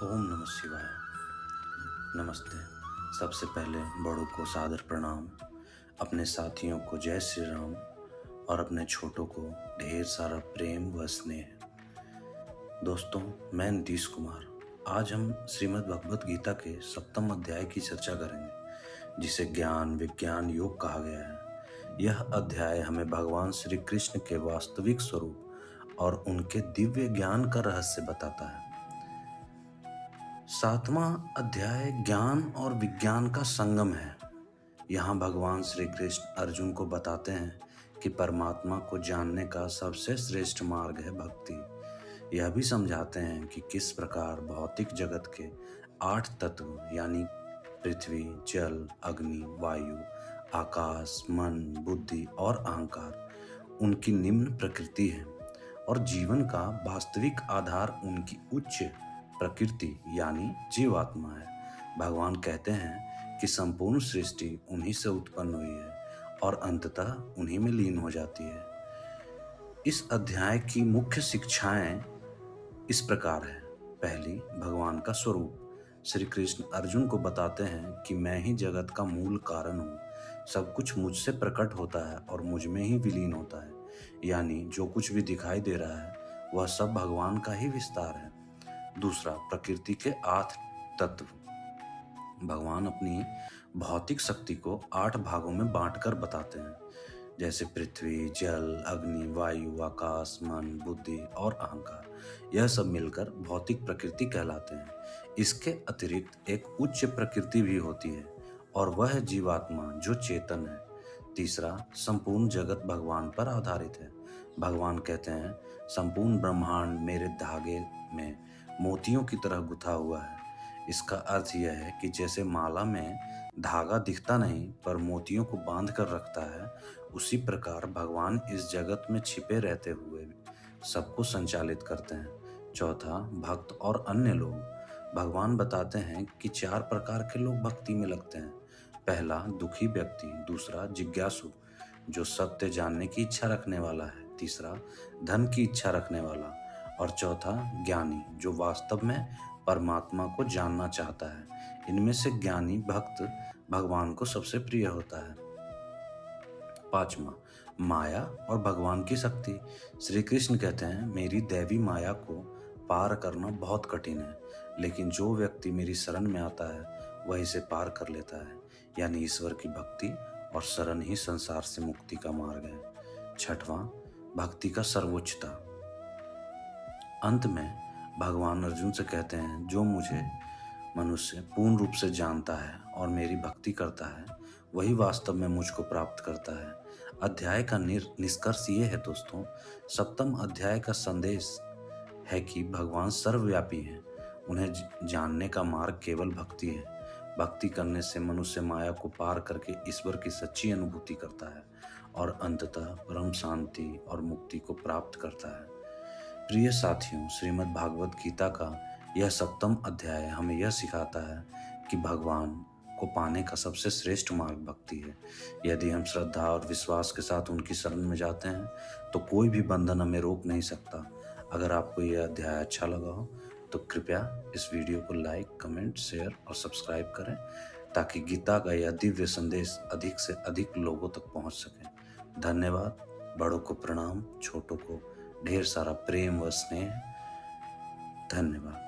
ओम नमः शिवाय। नमस्ते। सबसे पहले बड़ों को सादर प्रणाम, अपने साथियों को जय श्री राम और अपने छोटों को ढेर सारा प्रेम व स्नेह। दोस्तों, मैं नीतीश कुमार। आज हम श्रीमद् भगवत गीता के 7वें अध्याय की चर्चा करेंगे, जिसे ज्ञान विज्ञान योग कहा गया है। यह अध्याय हमें भगवान श्री कृष्ण के वास्तविक स्वरूप और उनके दिव्य ज्ञान का रहस्य बताता है। 7वां अध्याय ज्ञान और विज्ञान का संगम है। यहाँ भगवान श्री कृष्ण अर्जुन को बताते हैं कि परमात्मा को जानने का सबसे श्रेष्ठ मार्ग है भक्ति। यह भी समझाते हैं कि किस प्रकार भौतिक जगत के 8 तत्व यानी पृथ्वी, जल, अग्नि, वायु, आकाश, मन, बुद्धि और अहंकार उनकी निम्न प्रकृति है और जीवन का वास्तविक आधार उनकी उच्च प्रकृति यानी जीवात्मा है। भगवान कहते हैं कि संपूर्ण सृष्टि उन्हीं से उत्पन्न हुई है और अंततः उन्हीं में लीन हो जाती है। इस अध्याय की मुख्य शिक्षाएं इस प्रकार है। पहली, भगवान का स्वरूप। श्री कृष्ण अर्जुन को बताते हैं कि मैं ही जगत का मूल कारण हूँ। सब कुछ मुझसे प्रकट होता है और मुझ में ही विलीन होता है, यानी जो कुछ भी दिखाई दे रहा है वह सब भगवान का ही विस्तार है। दूसरा, प्रकृति के 8 तत्व। भगवान अपनी भौतिक शक्ति को 8 भागों में बांटकर बताते हैं, जैसे पृथ्वी, जल, अग्नि, वायु, आकाश, मन, बुद्धि और अहंकार। यह सब मिलकर भौतिक प्रकृति कहलाते हैं। इसके अतिरिक्त एक उच्च प्रकृति भी होती है और वह है जीवात्मा जो चेतन है। तीसरा, संपूर्ण जगत भगवान पर आधारित है। भगवान कहते हैं, संपूर्ण ब्रह्मांड मेरे धागे में मोतियों की तरह गुथा हुआ है। इसका अर्थ यह है कि जैसे माला में धागा दिखता नहीं पर मोतियों को बांध कर रखता है, उसी प्रकार भगवान इस जगत में छिपे रहते हुए सबको संचालित करते हैं। चौथा, भक्त और अन्य लोग। भगवान बताते हैं कि 4 प्रकार के लोग भक्ति में लगते हैं। पहला, दुखी व्यक्ति। दूसरा, जिज्ञासु जो सत्य जानने की इच्छा रखने वाला है। तीसरा, धन की इच्छा रखने वाला। और चौथा, ज्ञानी जो वास्तव में परमात्मा को जानना चाहता है। इनमें से ज्ञानी भक्त भगवान को सबसे प्रिय होता है। 5वां, माया और भगवान की शक्ति। श्री कृष्ण कहते हैं, मेरी दैवी माया को पार करना बहुत कठिन है, लेकिन जो व्यक्ति मेरी शरण में आता है वह इसे पार कर लेता है। यानी ईश्वर की भक्ति और शरण ही संसार से मुक्ति का मार्ग है। 6वां, भक्ति का सर्वोच्चता। अंत में भगवान अर्जुन से कहते हैं, जो मुझे मनुष्य पूर्ण रूप से जानता है और मेरी भक्ति करता है वही वास्तव में मुझको प्राप्त करता है। अध्याय का निष्कर्ष ये है दोस्तों, 7वें अध्याय का संदेश है कि भगवान सर्वव्यापी हैं। उन्हें जानने का मार्ग केवल भक्ति है। भक्ति करने से मनुष्य माया को पार करके ईश्वर की सच्ची अनुभूति करता है और अंततः परम शांति और मुक्ति को प्राप्त करता है। प्रिय साथियों, श्रीमद् भागवत गीता का यह 7वां अध्याय हमें यह सिखाता है कि भगवान को पाने का सबसे श्रेष्ठ मार्ग भक्ति है। यदि हम श्रद्धा और विश्वास के साथ उनकी शरण में जाते हैं तो कोई भी बंधन हमें रोक नहीं सकता। अगर आपको यह अध्याय अच्छा लगा हो तो कृपया इस वीडियो को लाइक, कमेंट, शेयर और सब्सक्राइब करें, ताकि गीता का यह दिव्य संदेश अधिक से अधिक लोगों तक पहुंच सके। धन्यवाद। बड़ों को प्रणाम, छोटों को ढेर सारा प्रेम व स्नेह। धन्यवाद।